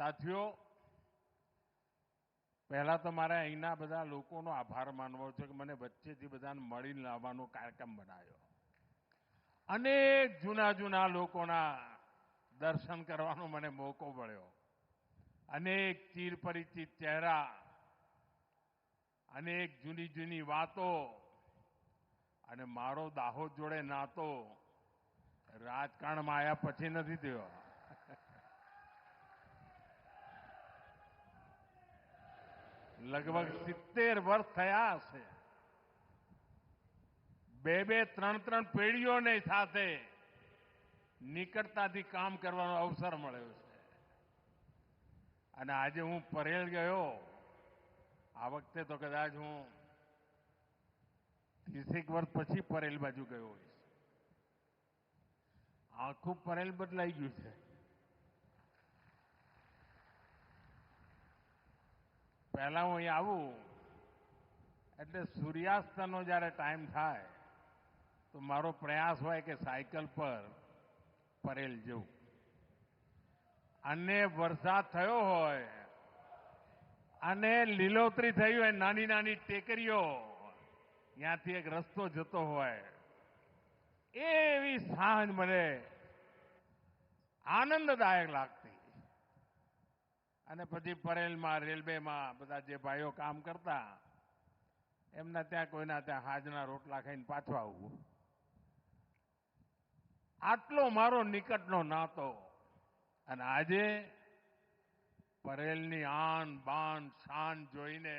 સાથીઓ, પહેલા તો મારે અહીંના બધા લોકોનો આભાર માનવો છે કે મને વચ્ચેથી બધાને મળીને લાવવાનો કાર્યક્રમ બનાવ્યો. અનેક જૂના લોકોના દર્શન કરવાનો મને મોકો મળ્યો. અનેક ચિરપરિચિત ચહેરા, અનેક જૂની વાતો અને મારો દાહોદ જોડે નાતો રાજકારણમાં આવ્યા પછી નથી થયો. લગભગ 70 વર્ષ થયા હશે. બે ત્રણ પેઢીઓને સાથે નિકટતાથી કામ કરવાનો અવસર મળ્યો છે. અને આજે હું પરેલ ગયો. આ વખતે તો કદાચ હું 30 વર્ષ પછી પરેલ બાજુ ગયો હોઈશ. આખું પરેલ બદલાઈ ગયું છે. પહેલા હું અહીં આવું એટલે સૂર્યાસ્તનો જ્યારે ટાઈમ થાય તો મારો પ્રયાસ હોય કે સાયકલ પર પરેલ જવું. અને વરસાદ થયો હોય અને લીલોતરી થઈ હોય, નાની ટેકરીઓ, ત્યાંથી એક રસ્તો જતો હોય, એવી સાંજ મને આનંદદાયક લાગતી. અને પછી પરેલમાં રેલવેમાં બધા જે ભાઈઓ કામ કરતા એમના ત્યાં કોઈના ત્યાં હાજના રોટલા ખાઈને પાછો આવવું. આટલો મારો નિકટનો નાતો. અને આજે પરેલની આન બાન શાન જોઈને